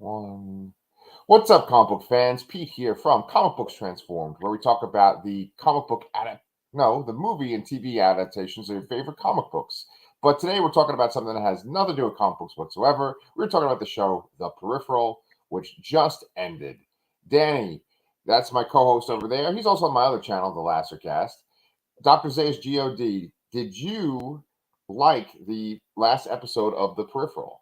One. What's up, comic book fans? Pete here from Comic Books Transformed, where we talk about the the movie and TV adaptations of your favorite comic books. But today we're talking about something that has nothing to do with comic books whatsoever. We're talking about the show The Peripheral, which just ended. Danny, that's my co-host over there. He's also on my other channel, The Lacercast. Dr. Zayas God, did you like the last episode of The Peripheral?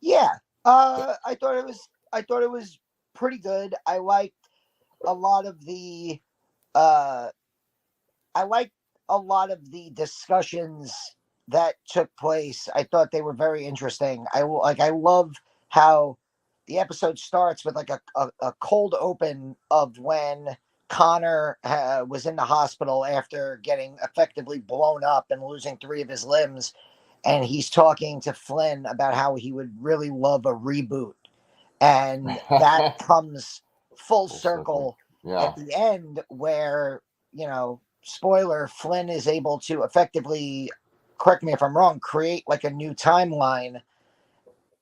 Yeah. I thought it was pretty good. A lot of the uh I liked a lot of the discussions that took place. I thought they were very interesting. I love how the episode starts with like a cold open of when Connor was in the hospital after getting effectively blown up and losing three of his limbs, and he's talking to Flynn about how he would really love a reboot, and that comes full Full circle. circle Yeah. at the end where, spoiler, Flynn is able to effectively, correct me if I'm wrong, create like a new timeline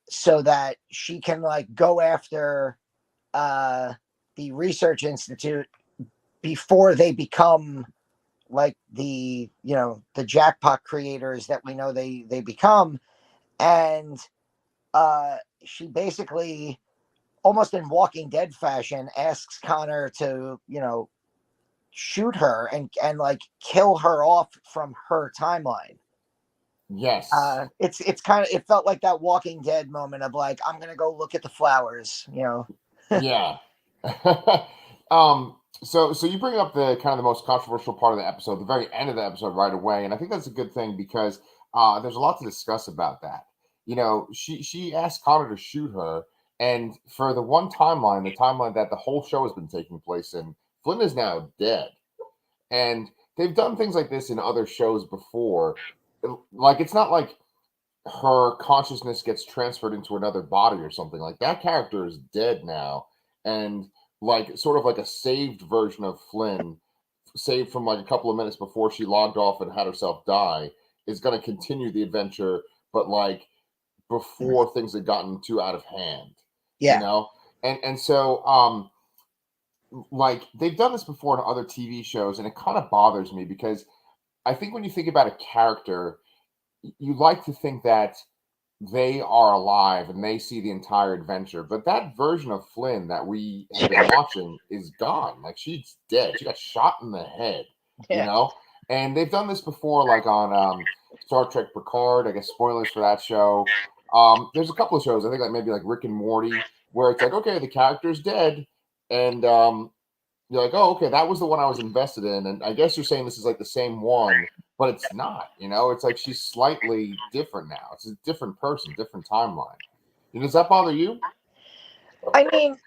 so that she can like go after uh the research institute before they become like the jackpot creators that we know they become. And she basically, almost in Walking Dead fashion, asks Connor to, shoot her and like kill her off from her timeline. Yes. It's kind of, it felt like that Walking Dead moment of like, I'm gonna go look at the flowers. Yeah. So you bring up the kind of the most controversial part of the episode, the very end of the episode right away, and I think that's a good thing because there's a lot to discuss about that. She asked Connor to shoot her, and for the one timeline, the timeline that the whole show has been taking place in, Flynn is now dead. And they've done things like this in other shows before. Like, it's not like her consciousness gets transferred into another body or something. Like, that character is dead now. And like sort of like a saved version of Flynn, saved from like a couple of minutes before she logged off and had herself die, is going to continue the adventure, but like before things had gotten too out of hand. you Yeah. know and so like they've done this before in other TV shows, and it kind of bothers me because I think when you think about a character, you like to think that they are alive and they see the entire adventure. But that version of Flynn that we have been watching is gone. Like, she's dead. She got shot in the head, you Yeah. know? And they've done this before, like on Star Trek Picard. I guess spoilers for that show. There's a couple of shows, I think, like maybe like Rick and Morty, where it's like, okay, the character's dead. And you're like, oh, okay, that was the one I was invested in. And I guess you're saying this is like the same one, but it's not. It's like she's slightly different now. It's a different person, different timeline. Does that bother you? I mean,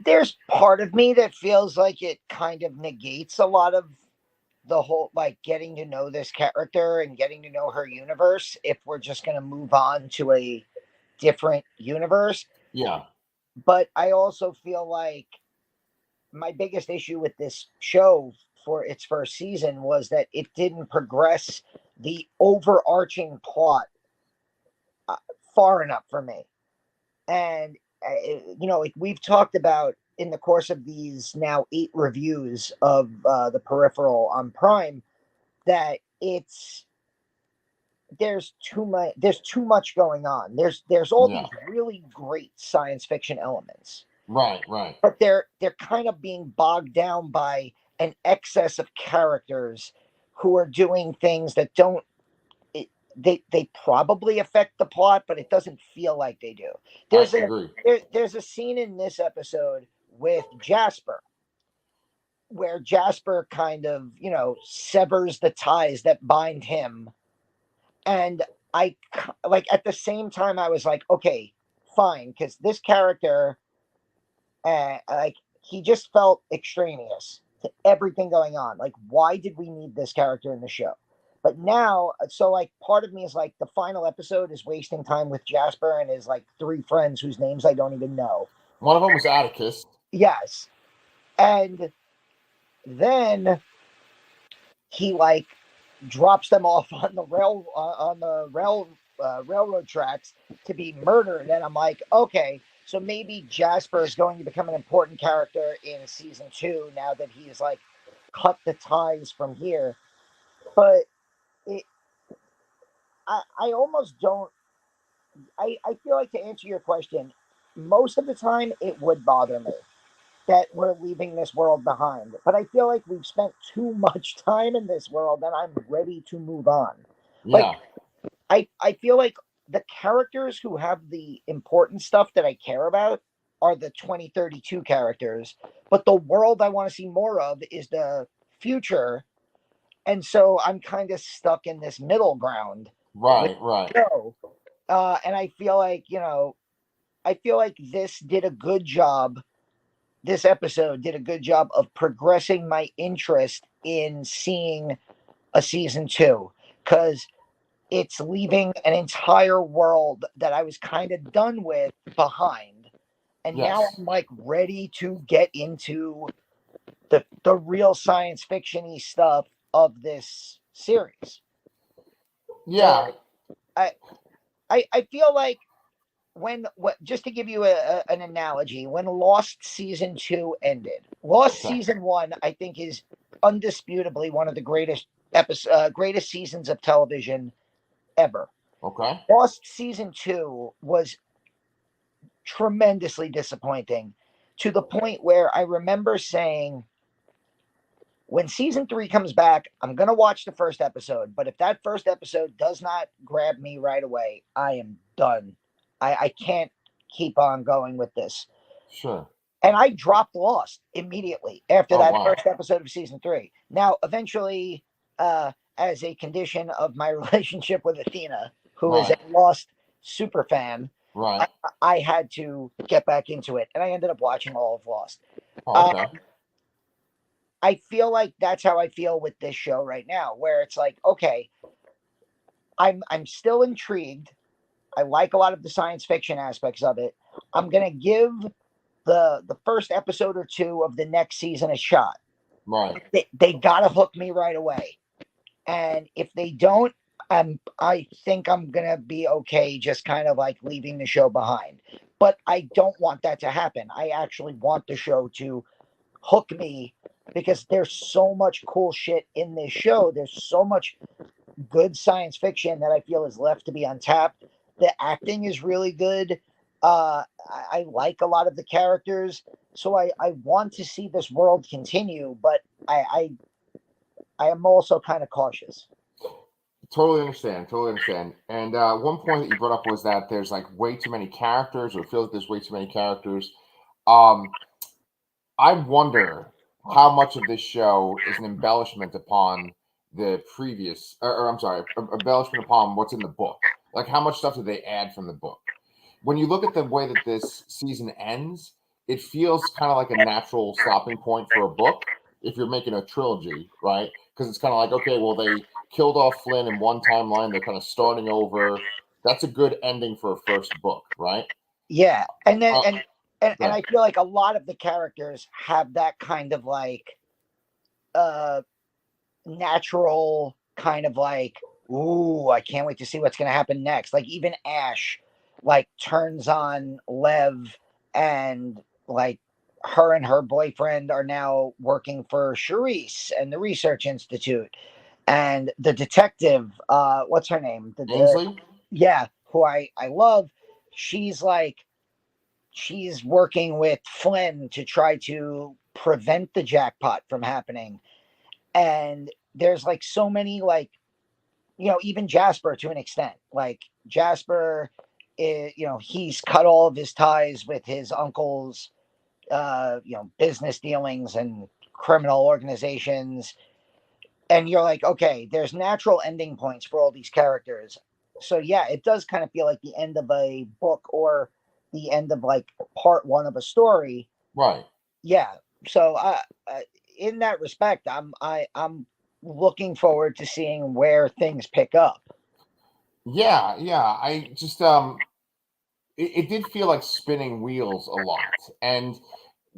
there's part of me that feels like it kind of negates a lot of the whole, like, getting to know this character and getting to know her universe if we're just going to move on to a different universe. Yeah. But I also feel like my biggest issue with this show for its first season was that it didn't progress the overarching plot uh, far enough for me. And we've talked about in the course of these now 8 reviews of the Peripheral on Prime that there's too much going on. There's all Yeah. these really great science fiction elements, Right. but they're kind of being bogged down by an excess of characters who are doing things that don't they probably affect the plot, but it doesn't feel like they do. I There's a agree. there's a scene in this episode with Jasper where Jasper kind of, severs the ties that bind him. And I, like, at the same time I was like, okay, fine, because this character, like, he just felt extraneous to everything going on. Like, why did we need this character in the show? But now, so like, part of me is like, the final episode is wasting time with Jasper and his like 3 friends whose names I don't even know. One of them was Atticus. Yes. And then he like drops them off on the railroad tracks to be murdered. And I'm like, okay, so maybe Jasper is going to become an important character in season 2 now that he's like cut the ties from here. But it, I almost don't. I feel like, to answer your question, most of the time it would bother me that we're leaving this world behind. But I feel like we've spent too much time in this world and I'm ready to move on. Yeah. Like, I feel like the characters who have the important stuff that I care about are the 2032 characters. But the world I want to see more of is the future. And so I'm kind of stuck in this middle ground. Right. Right. And I feel like, this did a good job. This episode did a good job of progressing my interest in seeing a season 2, because it's leaving an entire world that I was kind of done with behind. And now Yes. I'm like ready to get into the real science fiction-y stuff of this series. Yeah. So I feel like just to give you an analogy, when Lost season 2 ended, Lost season 1 I think is undisputably one of the greatest seasons of television ever. Okay. Lost season 2 was tremendously disappointing, to the point where I remember saying, when season 3 comes back, I'm going to watch the first episode, but if that first episode does not grab me right away, I am done. I can't keep on going with this. Sure. And I dropped Lost immediately after Oh, that wow. first episode of season 3. Now, eventually, as a condition of my relationship with Athena, who is a Lost super fan, Right. I had to get back into it, and I ended up watching all of Lost. Oh, okay. I feel like that's how I feel with this show right now, where it's like, okay, I'm still intrigued. I like a lot of the science fiction aspects of it. I'm gonna give the first episode or 2 of the next season a shot. Right. They gotta hook me right away, and if they don't, I think I'm gonna be okay just kind of like leaving the show behind. But I don't want that to happen. I actually want the show to hook me, because there's so much cool shit in this show. There's so much good science fiction that I feel is left to be untapped. The acting is really good. I like a lot of the characters, so I want to see this world continue, but I am also kind of cautious. Totally understand. Totally understand. And one point that you brought up was that there's like way too many characters, or feels like there's way too many characters. I wonder how much of this show is an embellishment upon the previous, or I'm sorry, embellishment upon what's in the book. Like, how much stuff did they add from the book? When you look at the way that this season ends, it feels kind of like a natural stopping point for a book if you're making a trilogy, right? Because it's kind of like, okay, well, they killed off Flynn in one timeline, they're kind of starting over. That's a good ending for a first book, right? Yeah, and then and Right. I feel like a lot of the characters have that kind of like uh natural kind of like, ooh, I can't wait to see what's going to happen next. Like even Ash like turns on Lev, and like her and her boyfriend are now working for Charisse and the Research Institute. And the detective, what's her name? Ainsley? Yeah, who I love. She's like, she's working with Flynn to try to prevent the jackpot from happening. And there's like so many, like, even Jasper to an extent. Like Jasper, he's cut all of his ties with his uncle's, business dealings and criminal organizations. And you're like, okay, there's natural ending points for all these characters. So yeah, it does kind of feel like the end of a book, or the end of like part 1 of a story. Right. Yeah. So in that respect, I'm looking forward to seeing where things pick up. Yeah, yeah. I just it did feel like spinning wheels a lot. And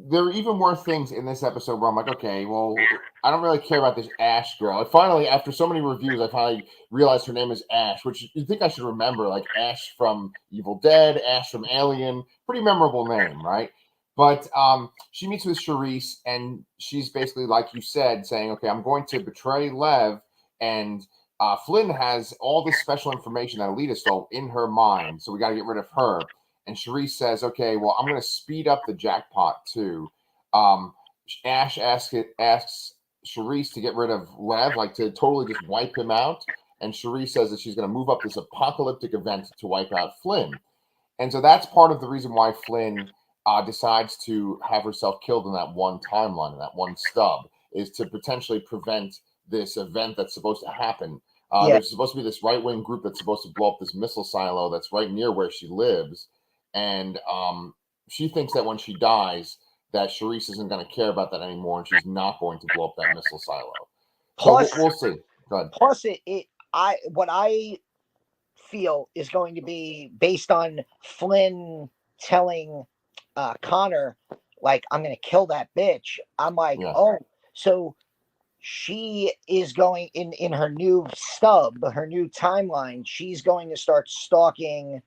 there even were things in this episode where I'm like, okay, well, I don't really care about this Ash girl. And finally, after so many reviews, I finally realized her name is Ash, which you think I should remember, like Ash from Evil Dead, Ash from Alien, pretty memorable name, right? But she meets with Charisse, and she's basically, like you said, saying, okay, I'm going to betray Lev, and Flynn has all this special information that Alita stole in her mind, so we got to get rid of her. And Charisse says, okay, well, I'm going to speed up the jackpot too. Ash asks Charisse to get rid of Lev, like to totally just wipe him out. And Charisse says that she's going to move up this apocalyptic event to wipe out Flynn. And so that's part of the reason why Flynn decides to have herself killed in that one timeline, in that one stub, is to potentially prevent this event that's supposed to happen. There's supposed to be this right-wing group that's supposed to blow up this missile silo that's right near where she lives. And she thinks that when she dies, that Charisse isn't going to care about that anymore, and she's not going to blow up that missile silo. So we'll see. Go ahead. Plus, what I feel is going to be based on Flynn telling Connor, like, I'm going to kill that bitch. I'm like, oh, so she is going in her new stub, her new timeline. She's going to start stalking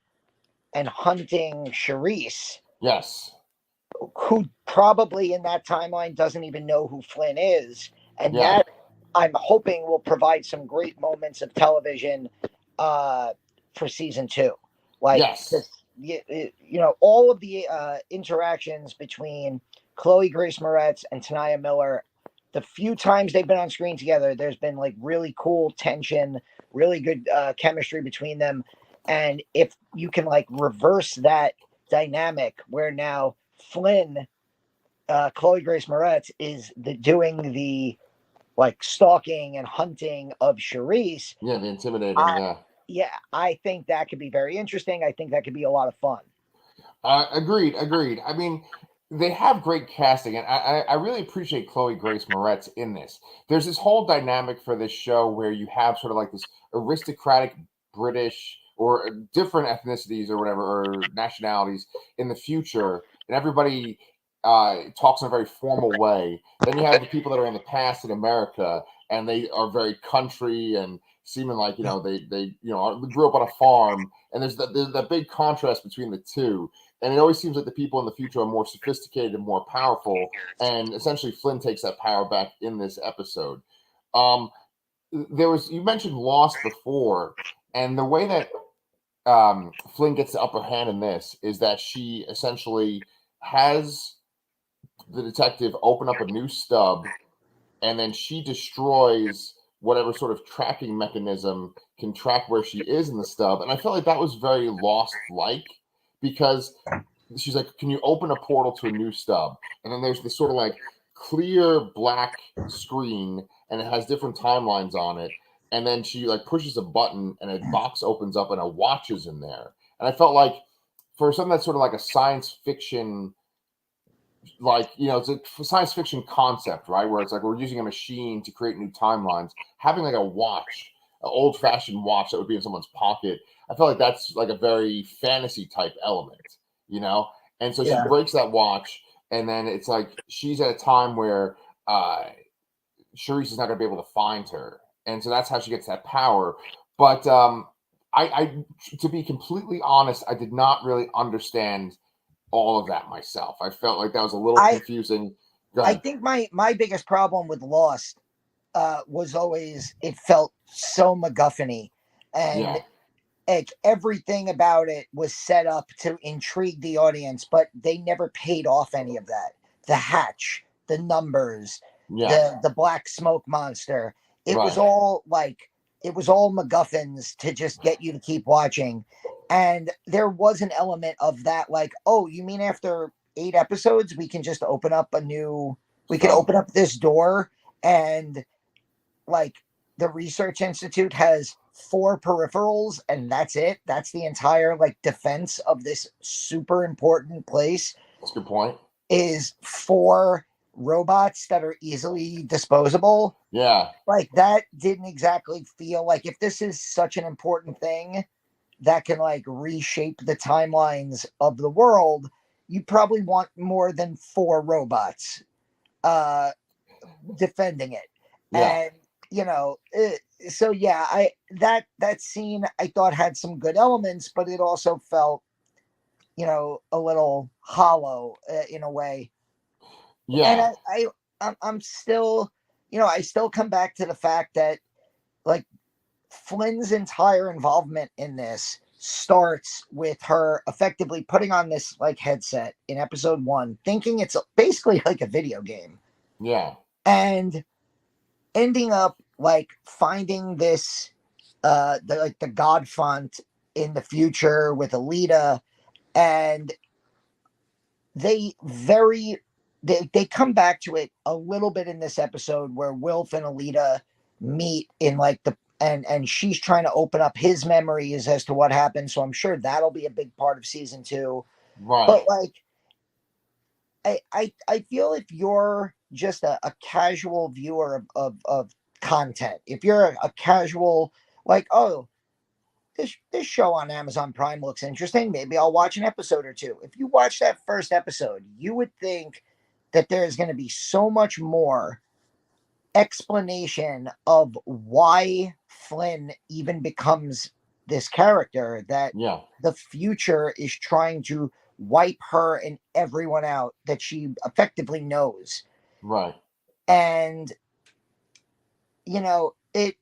and hunting Charisse. Yes. Who probably in that timeline doesn't even know who Flynn is. And that, I'm hoping, will provide some great moments of television for season 2. Like, you know, all of the interactions between Chloe Grace Moretz and Tanaya Miller, the few times they've been on screen together, there's been like really cool tension, really good chemistry between them. And if you can like reverse that dynamic where now Flynn, Chloe Grace Moretz, is doing the like stalking and hunting of Charisse. Yeah, the intimidating, Yeah, I think that could be very interesting. I think that could be a lot of fun. Agreed. I mean, they have great casting, and I really appreciate Chloe Grace Moretz in this. There's this whole dynamic for this show where you have sort of like this aristocratic British or different ethnicities or whatever, or nationalities in the future, and everybody talks in a very formal way. Then you have the people that are in the past in America, and they are very country and seeming like, you know, they grew up on a farm, and there's that big contrast between the two. And it always seems like the people in the future are more sophisticated and more powerful, and essentially Flynn takes that power back in this episode. You mentioned Lost before, and the way that Flynn gets the upper hand in this is that she essentially has the detective open up a new stub, and then she destroys whatever sort of tracking mechanism can track where she is in the stub. And I felt like that was very Lost-like, because she's like, can you open a portal to a new stub? And then there's this sort of like clear black screen, and it has different timelines on it. And then she like pushes a button, and a box opens up, and a watch is in there. And I felt like for something that's sort of like a science fiction, like, you know, it's a science fiction concept, right? Where it's like we're using a machine to create new timelines. Having like a watch, an old-fashioned watch that would be in someone's pocket, I feel like that's like a very fantasy type element, you know? And so she breaks that watch, and then it's like she's at a time where Charisse is not going to be able to find her. And so that's how she gets that power. But I, to be completely honest, I did not really understand all of that myself. I felt like that was a little confusing. I think my biggest problem with Lost was always it felt so MacGuffin-y, and like everything about it was set up to intrigue the audience, but they never paid off any of that. The hatch, the numbers, the black smoke monster. It was all MacGuffins to just get you to keep watching. And there was an element of that, like, oh, you mean after 8 episodes, we can just open up open up this door, and like the Research Institute has 4 peripherals, and that's it. That's the entire like defense of this super important place. That's a good point. Is 4 robots that are easily disposable. Yeah. Like that didn't exactly feel like, if this is such an important thing that can like reshape the timelines of the world, you probably want more than 4 robots uh defending it. Yeah. And so yeah, I that scene I thought had some good elements, but it also felt a little hollow in a way. And Yeah. I'm still, I still come back to the fact that, like, Flynn's entire involvement in this starts with her effectively putting on this like headset in episode 1, thinking it's basically like a video game, Yeah. and ending up like finding this the god font in the future with Alita. And they very they come back to it a little bit in this episode where Wilf and Alita meet in like the and she's trying to open up his memories as to what happened. So I'm sure that'll be a big part of season 2. Right. But like I feel if you're just a casual viewer of content, if you're a casual, like, oh, this show on Amazon Prime looks interesting, maybe I'll watch an episode or two. If you watch that first episode, you would think that there's going to be so much more explanation of why Flynn even becomes this character, that Yeah. the future is trying to wipe her and everyone out that she effectively knows. Right. And it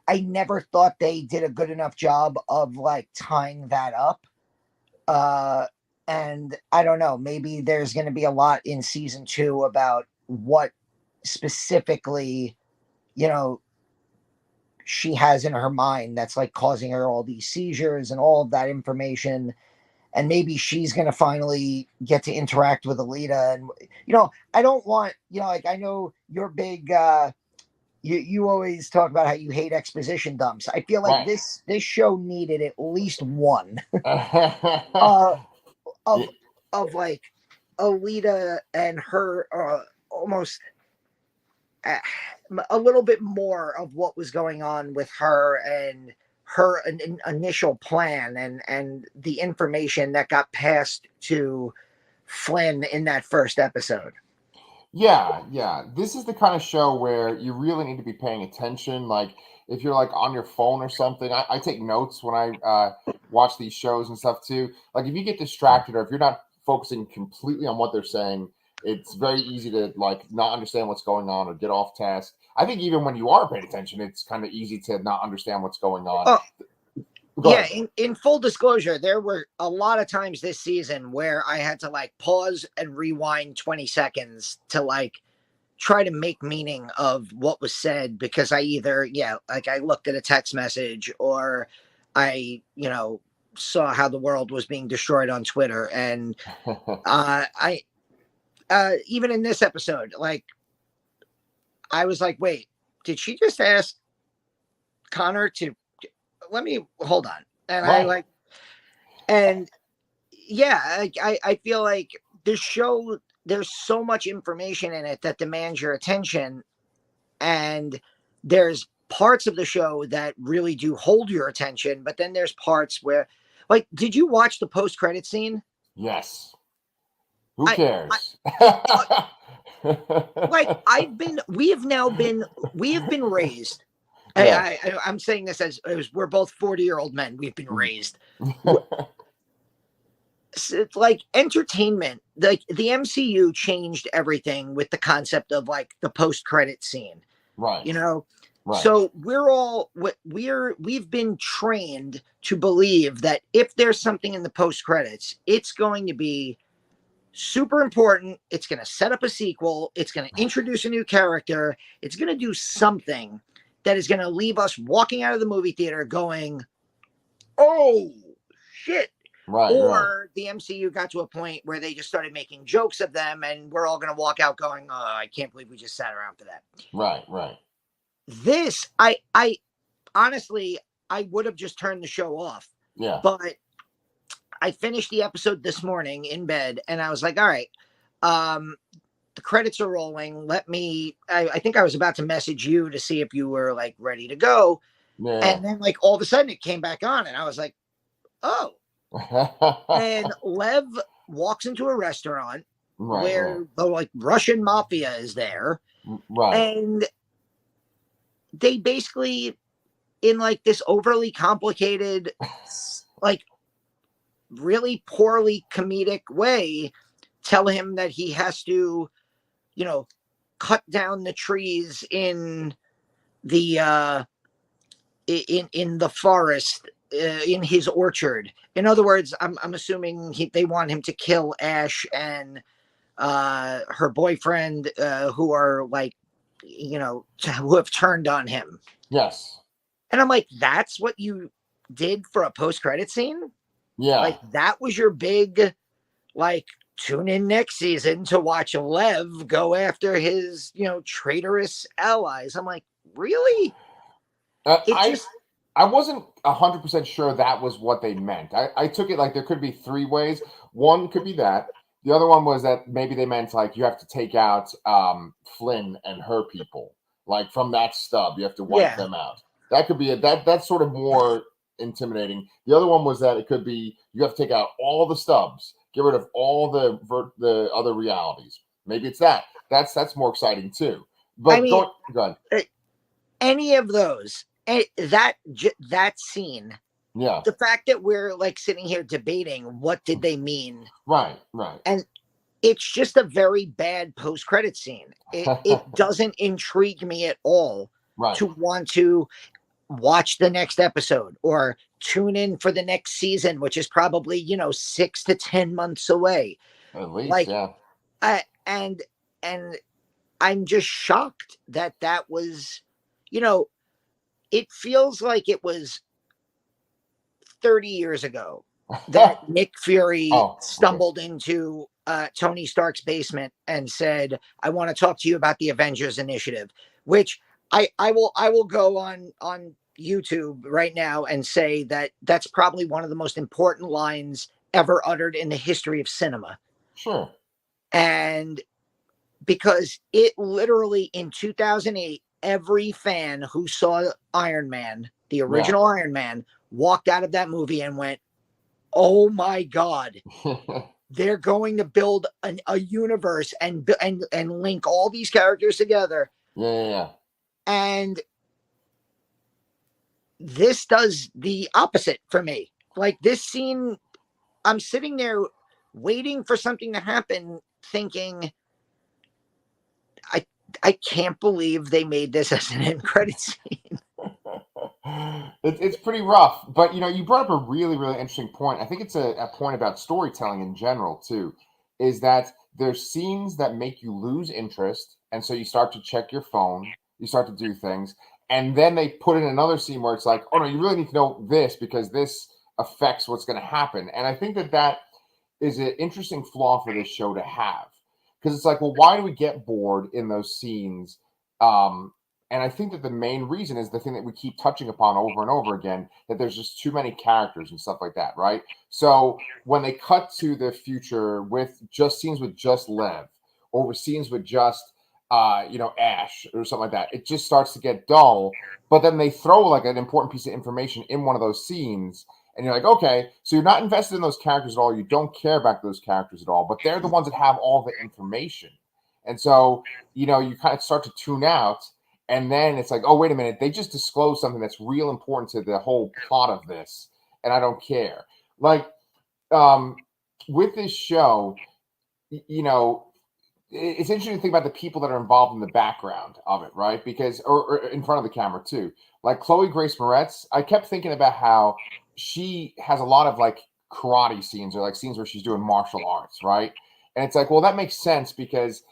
I never thought they did a good enough job of like tying that up. And I don't know, maybe there's going to be a lot in season 2 about what specifically, she has in her mind that's like causing her all these seizures and all of that information. And maybe she's going to finally get to interact with Alita. And, I don't want, like, I know you're big, you always talk about how you hate exposition dumps. I feel like Right. this show needed at least one Yeah. of like Alita and her almost a little bit more of what was going on with her and her initial plan and the information that got passed to Flynn in that first episode. Yeah, yeah. This is the kind of show where you really need to be paying attention. Like if you're like on your phone or something, I take notes when I watch these shows and stuff too. Like if you get distracted or if you're not focusing completely on what they're saying, it's very easy to like not understand what's going on or get off task. I think even when you are paying attention, it's kind of easy to not understand what's going on. Oh, Go yeah, ahead. in full disclosure, there were a lot of times this season where I had to like pause and rewind 20 seconds to like try to make meaning of what was said, because I either, like I looked at a text message or I, saw how the world was being destroyed on Twitter. And I even in this episode, like I was like, wait, did she just ask Connor to let me hold on? And I Right. like, and yeah, I feel like this show, there's so much information in it that demands your attention, and there's parts of the show that really do hold your attention, but then there's parts where, like, did you watch the post-credit scene? Yes. Who I, cares? like we have been raised. Yeah. I'm saying this as we're both 40-year-old men. We've been raised. It's like entertainment. Like the MCU changed everything with the concept of like the post-credit scene. Right. Right. So we've been trained to believe that if there's something in the post-credits, it's going to be super important. It's going to set up a sequel. It's going to introduce a new character. It's going to do something that is going to leave us walking out of the movie theater going, oh, shit. Right. Or the MCU got to a point where they just started making jokes of them and we're all going to walk out going, oh, I can't believe we just sat around for that. Right. Right. This, I honestly, I would have just turned the show off. Yeah. But I finished the episode this morning in bed and I was like, all right, the credits are rolling. I think I was about to message you to see if you were like ready to go. Yeah. And then like all of a sudden it came back on and I was like, oh. And Lev walks into a restaurant Right. where the like Russian mafia is there, Right. and they basically, in like this overly complicated, like really poorly comedic way, tell him that he has to, you know, cut down the trees in the in the forest, in his orchard. In other words, I'm assuming they want him to kill Ash and her boyfriend, who are like, who have turned on him. Yes. And I'm like, that's what you did for a post-credit scene? Yeah. Like, that was your big, like, tune in next season to watch Lev go after his, traitorous allies. I'm like, really? I wasn't 100% sure that was what they meant. I took it like there could be three ways. One could be that. The other one was that maybe they meant like you have to take out Flynn and her people. Like from that stub, you have to wipe them out. That could be that's sort of more intimidating. The other one was that it could be you have to take out all the stubs, get rid of all the other realities. Maybe it's that. That's more exciting too. But I mean, go ahead. Any of those, that scene, yeah, the fact that we're like sitting here debating what did they mean, right, and it's just a very bad post-credit scene. It doesn't intrigue me at all to want to watch the next episode or tune in for the next season, which is probably 6 to 10 months away. At least, yeah. And I'm just shocked that was, it feels like it was 30 years ago that Nick Fury stumbled into Tony Stark's basement and said, "I want to talk to you about the Avengers Initiative," which I will go on YouTube right now and say that that's probably one of the most important lines ever uttered in the history of cinema. Sure. And because it literally in 2008, every fan who saw Iron Man, the original Iron Man, walked out of that movie and went, "Oh my God, they're going to build a universe and link all these characters together." Yeah. And this does the opposite for me. Like this scene, I'm sitting there waiting for something to happen, thinking, I can't believe they made this as an end credit scene. It's pretty rough, but you brought up a really, really interesting point. I think it's a point about storytelling in general too, is that there's scenes that make you lose interest, and so you start to check your phone, you start to do things, and then they put in another scene where it's like, oh no, you really need to know this because this affects what's going to happen. And I think that is an interesting flaw for this show to have. Because it's like, well, why do we get bored in those scenes? And I think that the main reason is the thing that we keep touching upon over and over again, that there's just too many characters and stuff like that, right? So when they cut to the future with just scenes with just Lev, or with scenes with just, Ash or something like that, it just starts to get dull. But then they throw like an important piece of information in one of those scenes, and you're like, okay, so you're not invested in those characters at all. You don't care about those characters at all, but they're the ones that have all the information. And so, you kind of start to tune out. And then it's like, oh, wait a minute. They just disclosed something that's real important to the whole plot of this. And I don't care. Like, with this show, it's interesting to think about the people that are involved in the background of it, right? Because, or in front of the camera too. Like Chloe Grace Moretz, I kept thinking about how she has a lot of like karate scenes or like scenes where she's doing martial arts, right? And it's like, well, that makes sense because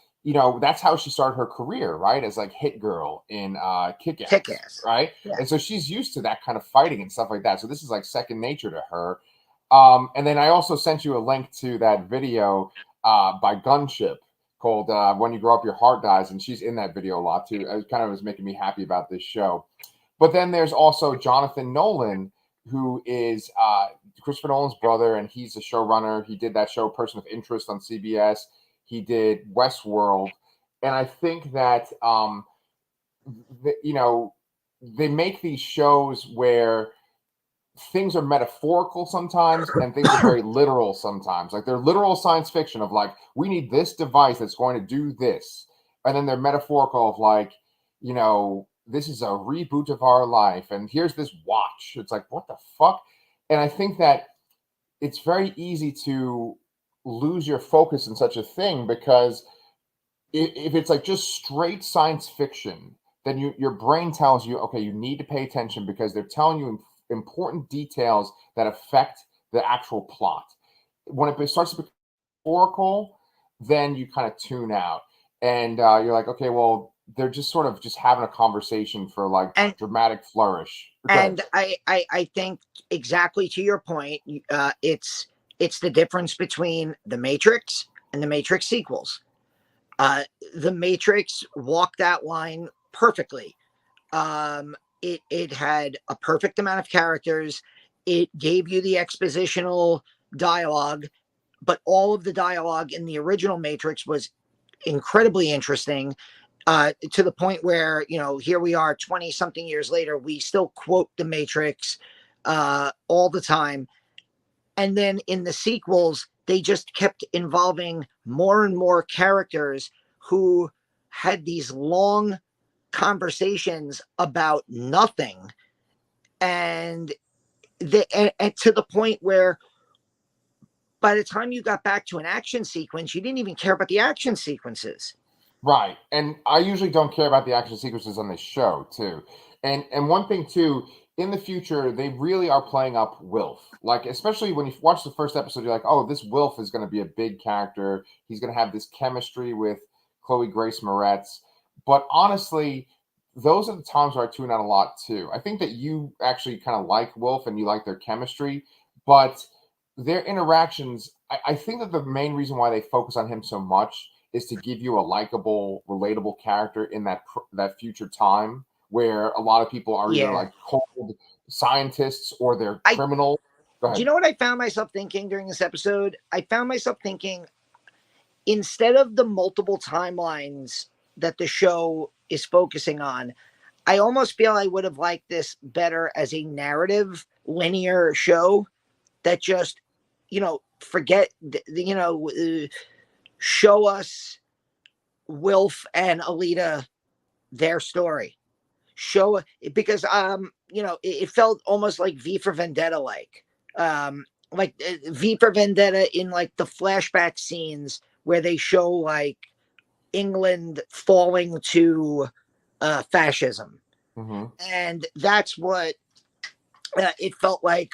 that's how she started her career, right? As like Hit Girl in Kick-Ass, right? Yeah. And so she's used to that kind of fighting and stuff like that. So this is like second nature to her. And then I also sent you a link to that video by Gunship called "When You Grow Up, Your Heart Dies," and she's in that video a lot too. It kind of was making me happy about this show. But then there's also Jonathan Nolan, who is Christopher Nolan's brother, and he's a showrunner. He did that show Person of Interest on CBS. He did Westworld, and I think that they make these shows where things are metaphorical sometimes and things are very literal sometimes. Like they're literal science fiction of like, we need this device that's going to do this. And then they're metaphorical of like, you know, this is a reboot of our life. And here's this watch. It's like, what the fuck? And I think that it's very easy to lose your focus in such a thing because if it's like just straight science fiction, then your brain tells you, okay, you need to pay attention because they're telling you important details that affect the actual plot. When it starts to become oracle, then you kind of tune out, and you're like, okay, well, they're just sort of just having a conversation for like dramatic flourish. And I think exactly to your point, it's the difference between the Matrix and the Matrix sequels. The Matrix walked that line perfectly. It had a perfect amount of characters. It gave you the expositional dialogue, but all of the dialogue in the original Matrix was incredibly interesting, to the point where, you know, here we are 20 something years later, we still quote the Matrix all the time. And then in the sequels, they just kept involving more and more characters who had these long conversations about nothing. And to the point where by the time you got back to an action sequence, you didn't even care about the action sequences. Right. And I usually don't care about the action sequences on this show too. And one thing too, in the future, they really are playing up Wilf. Like, especially when you watch the first episode, you're like, oh, this Wilf is going to be a big character. He's going to have this chemistry with Chloe Grace Moretz. But honestly, those are the times where I tune out a lot too. I think that you actually kind of like Wilf and you like their chemistry, but their interactions, I think that the main reason why they focus on him so much is to give you a likable, relatable character in that future time where a lot of people are either like cold scientists or they're criminals. Go ahead. Do you know what I found myself thinking during this episode? I found myself thinking, instead of the multiple timelines that the show is focusing on, I almost feel I would have liked this better as a narrative, linear show that just, you know, show us Wilf and Alita, their story. Show, because it felt almost like V for Vendetta, like V for Vendetta in like the flashback scenes where they show like England falling to fascism. Mm-hmm. And that's what it felt like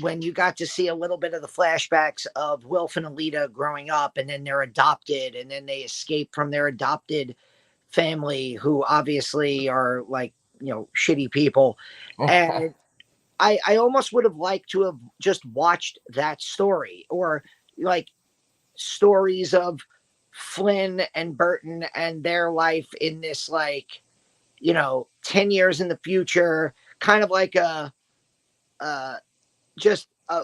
when you got to see a little bit of the flashbacks of Wilf and Alita growing up, and then they're adopted, and then they escape from their adopted family, who obviously are like, you know, shitty people. And I almost would have liked to have just watched that story, or like stories of Flynn and Burton and their life in this, like, 10 years in the future, kind of like a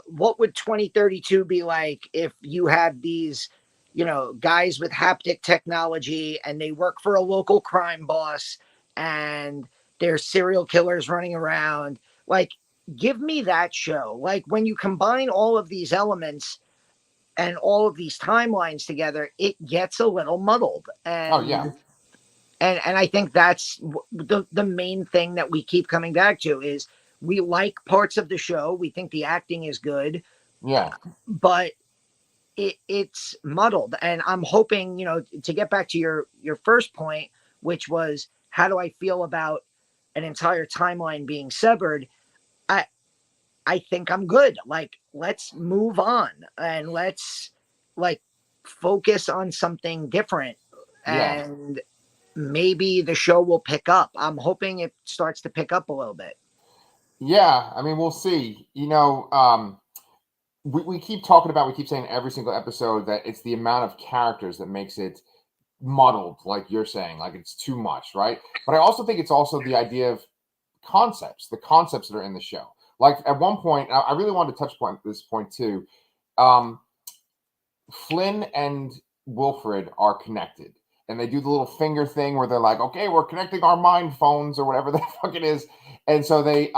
what would 2032 be like if you had these, guys with haptic technology and they work for a local crime boss and there's serial killers running around. Like, give me that show. Like, when you combine all of these elements and all of these timelines together, it gets a little muddled. And oh yeah. And I think that's the main thing that we keep coming back to is we like parts of the show. We think the acting is good. Yeah. But it's muddled. And I'm hoping, to get back to your first point, which was, how do I feel about an entire timeline being severed? I think I'm good. Like, let's move on and let's like focus on something different. Yeah. And maybe the show will pick up. I'm hoping it starts to pick up a little bit. Yeah, I mean, we'll see. We keep saying every single episode that it's the amount of characters that makes it muddled, like you're saying, like it's too much, right? But I also think it's also the idea of the concepts that are in the show. Like at one point, I really wanted to touch on this point too. Flynn and Wilfred are connected, and they do the little finger thing where they're like, "Okay, we're connecting our mind phones or whatever the fuck it is," and so they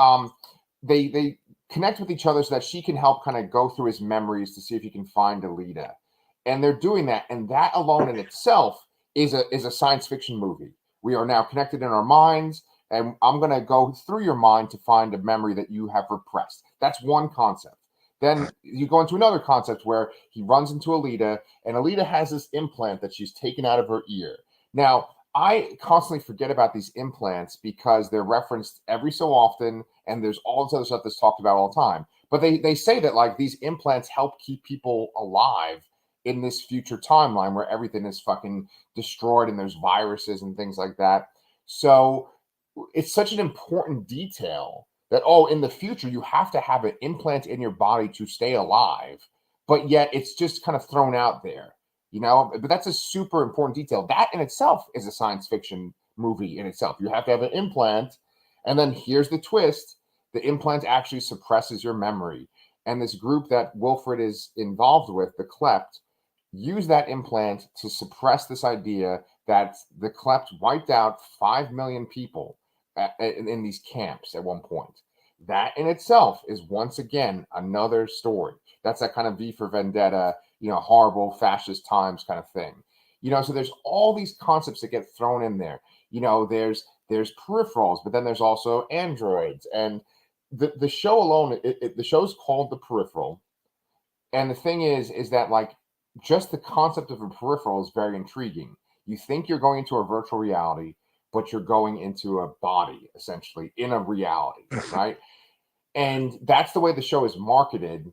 connect with each other so that she can help kind of go through his memories to see if he can find Alita. And they're doing that, and that alone in itself is a science fiction movie. We are now connected in our minds, and I'm going to go through your mind to find a memory that you have repressed. That's one concept. Then you go into another concept where he runs into Alita, and Alita has this implant that she's taken out of her ear. Now, I constantly forget about these implants because they're referenced every so often, and there's all this other stuff that's talked about all the time. But they say that like these implants help keep people alive in this future timeline where everything is fucking destroyed and there's viruses and things like that. So it's such an important detail that, oh, in the future, you have to have an implant in your body to stay alive, but yet it's just kind of thrown out there, you know? But that's a super important detail. That in itself is a science fiction movie in itself. You have to have an implant, and then here's the twist. The implant actually suppresses your memory. And this group that Wilfred is involved with, the Klept, use that implant to suppress this idea that the Klept wiped out 5 million people in these camps at one point. That in itself is once again another story. That's that kind of V for Vendetta, you know, horrible fascist times kind of thing. You know, so there's all these concepts that get thrown in there. You know, there's peripherals, but then there's also androids. And the show alone, the show's called The Peripheral. And the thing is that like just the concept of a peripheral is very intriguing. You think you're going into a virtual reality, but you're going into a body essentially in a reality, right? And that's the way the show is marketed.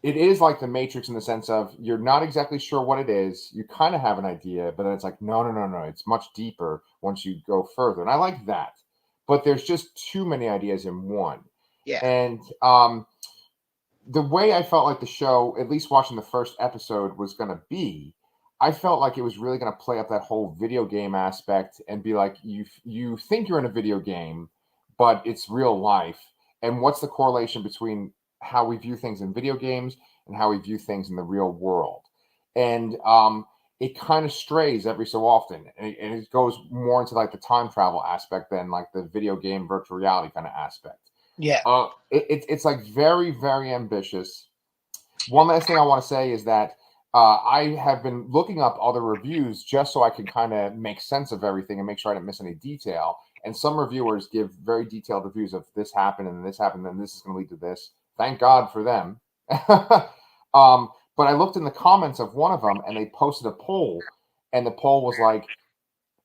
It is like the Matrix in the sense of you're not exactly sure what it is. You kind of have an idea, but then it's like, no, no, no, no. It's much deeper once you go further. And I like that. But there's just too many ideas in one. Yeah. And the way I felt like the show, at least watching the first episode, was going to be, I felt like it was really going to play up that whole video game aspect and be like, you think you're in a video game, but it's real life. And what's the correlation between how we view things in video games and how we view things in the real world? And it kind of strays every so often, and it goes more into like the time travel aspect than like the video game virtual reality kind of aspect. Yeah. It's like very, very ambitious. One last thing I want to say is that I have been looking up other reviews just so I can kind of make sense of everything and make sure I didn't miss any detail. And some reviewers give very detailed reviews of this happened and this happened and this is going to lead to this. Thank God for them. But I looked in the comments of one of them and they posted a poll, and the poll was like,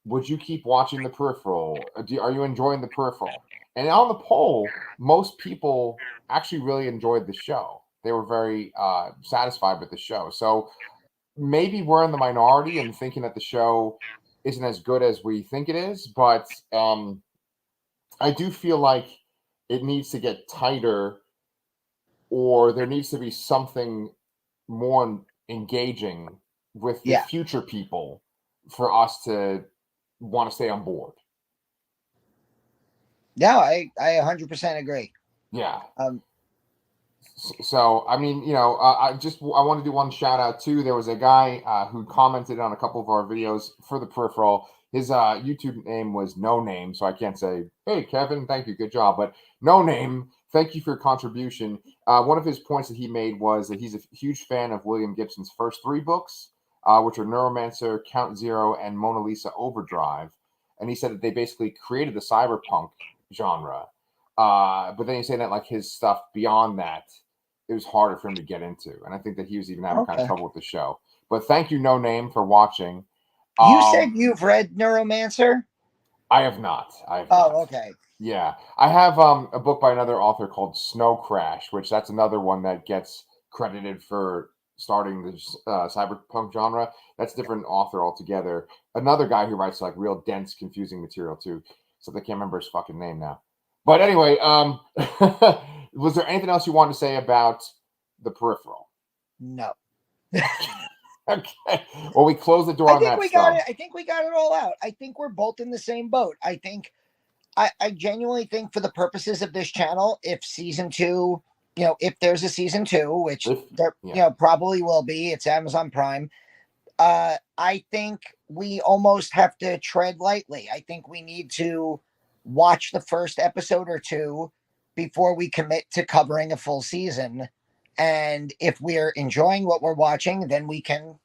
would you keep watching The Peripheral? Are you enjoying The Peripheral? And on the poll, most people actually really enjoyed the show. They were very satisfied with the show. So maybe we're in the minority and thinking that the show isn't as good as we think it is. But I do feel like it needs to get tighter, or there needs to be something more engaging with the future people for us to want to stay on board. No, I 100% agree. Yeah. So, I mean, you know, I want to do one shout out too. There was a guy who commented on a couple of our videos for The Peripheral. His YouTube name was No Name, so I can't say, hey, Kevin, thank you, good job. But No Name, thank you for your contribution. One of his points that he made was that he's a huge fan of William Gibson's first 3 books, which are Neuromancer, Count Zero, and Mona Lisa Overdrive. And he said that they basically created the cyberpunk genre. But then he's saying that like his stuff beyond that, it was harder for him to get into. And I think that he was even having kind of trouble with the show. But thank you, No Name, for watching. You said you've read Neuromancer? I have not. Okay. Yeah. I have a book by another author called Snow Crash, which that's another one that gets credited for starting the cyberpunk genre. That's a different author altogether. Another guy who writes like real dense, confusing material too. So I can't remember his fucking name now. But anyway, was there anything else you wanted to say about The Peripheral? No. Okay. Well, we close the door on that stuff. I think we got it all out. I think we're both in the same boat. I think I genuinely think for the purposes of this channel, if season 2, you know, if there's a season 2, which there you know probably will be, it's Amazon Prime. I think we almost have to tread lightly. I think we need to watch the first episode or 2, before we commit to covering a full season. And if we're enjoying what we're watching, then we can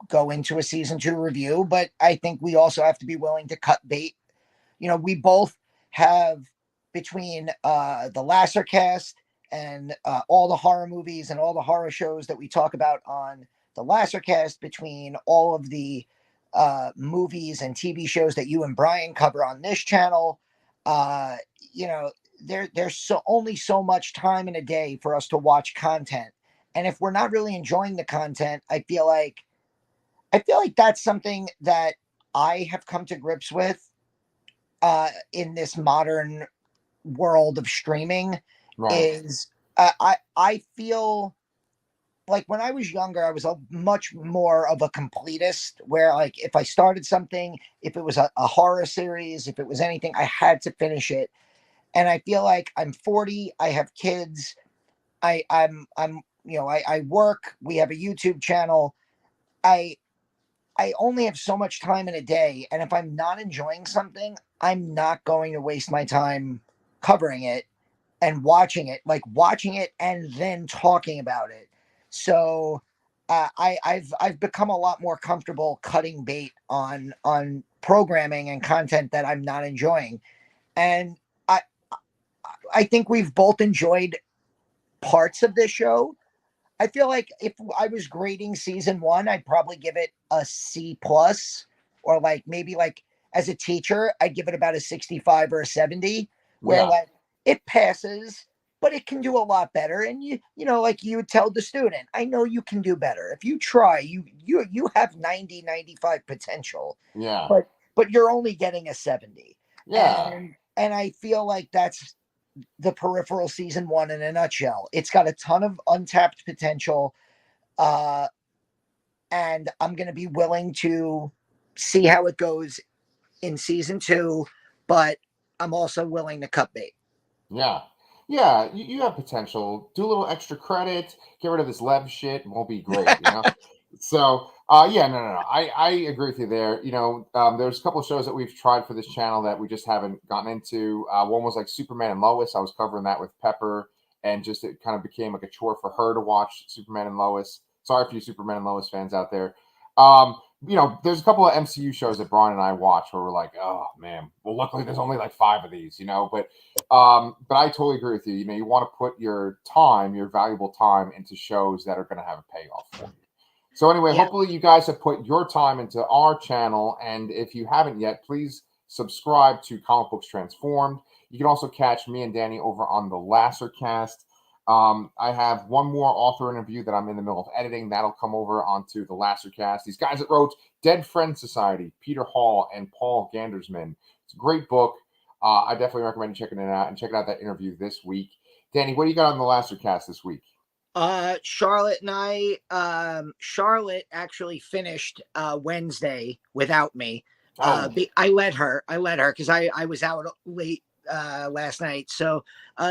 go into a season 2 review. But I think we also have to be willing to cut bait. We both have, between the Lasser cast and all the horror movies and all the horror shows that we talk about on the Lasser cast, between all of the movies and TV shows that you and Brian cover on this channel, uh, you know, there's only so much time in a day for us to watch content. And if we're not really enjoying the content, I feel like that's something that I have come to grips with in this modern world of streaming. Right. Is I feel like when I was younger, I was a much more of a completist, where like if I started something, if it was a horror series, if it was anything, I had to finish it. And I feel like I'm 40, I have kids, I'm I work, we have a YouTube channel. I I only have so much time in a day, and if I'm not enjoying something, I'm not going to waste my time covering it and watching it and then talking about it. So I've become a lot more comfortable cutting bait on programming and content that I'm not enjoying, and I I think we've both enjoyed parts of this show. I feel like if I was grading season 1, I'd probably give it a C plus, or like maybe like as a teacher, I'd give it about a 65 or a 70, where Yeah. like it passes, but it can do a lot better. And like you would tell the student, I know you can do better. If you try, you have 90, 95 potential, Yeah. but you're only getting a 70. Yeah. And I feel like that's the Peripheral season 1 in a nutshell. It's got a ton of untapped potential, uh, and I'm going to be willing to see how it goes in season 2, but I'm also willing to cut bait. Yeah. Yeah. You have potential. Do a little extra credit. Get rid of this Lev shit. Won't be great. So, yeah, no. I agree with you there. There's a couple of shows that we've tried for this channel that we just haven't gotten into. One was like Superman and Lois. I was covering that with Pepper, and just it kind of became like a chore for her to watch Superman and Lois. Sorry for you Superman and Lois fans out there. There's a couple of MCU shows that Brian and I watch where we're like, oh man. Well, luckily there's only like 5 of these, but I totally agree with you. You want to put your time, your valuable time, into shows that are going to have a payoff for you. So anyway, Yeah. hopefully you guys have put your time into our channel, and if you haven't yet, please subscribe to Comic Books Transformed. You can also catch me and Danny over on the Lasser Cast. I have one more author interview that I'm in the middle of editing. That'll come over onto the Lasser Cast. These guys that wrote Dead Friend Society, Peter Hall and Paul Gandersman. It's a great book. I definitely recommend checking it out, and checking out that interview this week. Danny, what do you got on the Lasser Cast this week? Charlotte and Charlotte actually finished Wednesday without me. I let her because I was out late last night. So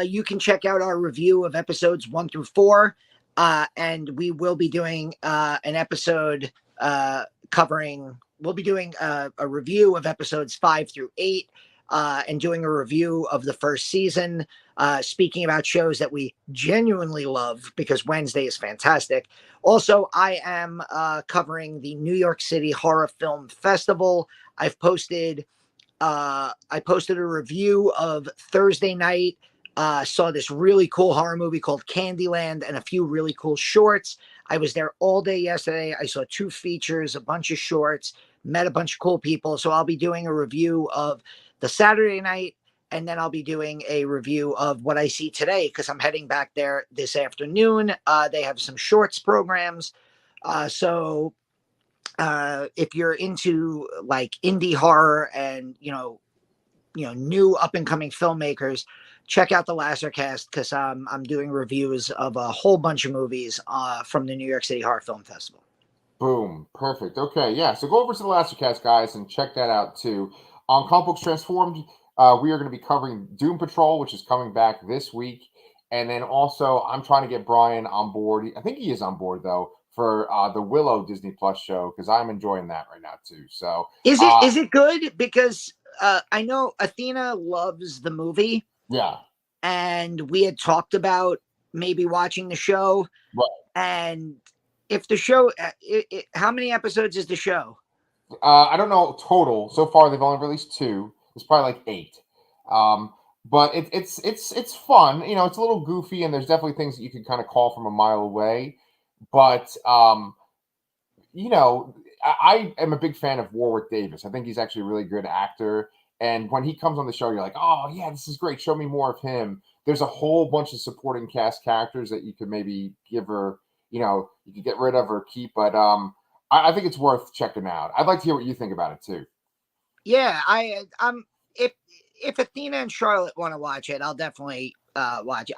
you can check out our review of episodes 1 through 4, and we will be doing an episode we'll be doing a review of episodes 5 through 8, and doing a review of the first season, speaking about shows that we genuinely love, because Wednesday is fantastic. Also, I am covering the New York City Horror Film Festival. I posted a review of Thursday night. Saw this really cool horror movie called Candyland and a few really cool shorts. I was there all day yesterday. I saw 2 features, a bunch of shorts, met a bunch of cool people. So I'll be doing a review of the Saturday night, and then I'll be doing a review of what I see today, because I'm heading back there this afternoon. They have some shorts programs. So if you're into like indie horror and new up and coming filmmakers, check out the Lasser Cast, because I'm doing reviews of a whole bunch of movies from the New York City Horror Film Festival. Boom. Perfect. Okay. Yeah. So go over to the Lasser Cast, guys, and check that out too. On Comic Books Transformed, we are going to be covering Doom Patrol, which is coming back this week. And then also, I'm trying to get Brian on board. I think he is on board, though, for the Willow Disney Plus show, because I'm enjoying that right now, too. So is it good? Because I know Athena loves the movie. Yeah. and we had talked about maybe watching the show. Right. And if the show, how many episodes is the show? I don't know total. So far, they've only released 2. It's probably like 8. But it's fun. You know, it's a little goofy, and there's definitely things that you can kind of call from a mile away. But you know, I am a big fan of Warwick Davis. I think he's actually a really good actor. And when he comes on the show, you're like, oh yeah, this is great. Show me more of him. There's a whole bunch of supporting cast characters that you could maybe give her, you know, you could get rid of or keep. But I think it's worth checking out. I'd like to hear what you think about it too. Yeah, I'm if Athena and Charlotte want to watch it, I'll definitely watch it.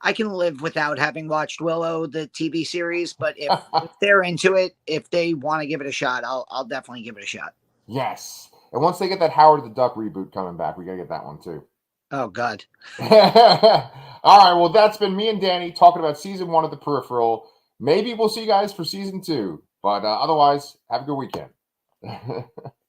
I can live without having watched Willow, the TV series, but if they're into it, if they want to give it a shot, I'll definitely give it a shot. Yes. And once they get that Howard the Duck reboot coming back, we got to get that one too. Oh, God. All right. Well, that's been me and Danny talking about season 1 of The Peripheral. Maybe we'll see you guys for season 2. But otherwise, have a good weekend.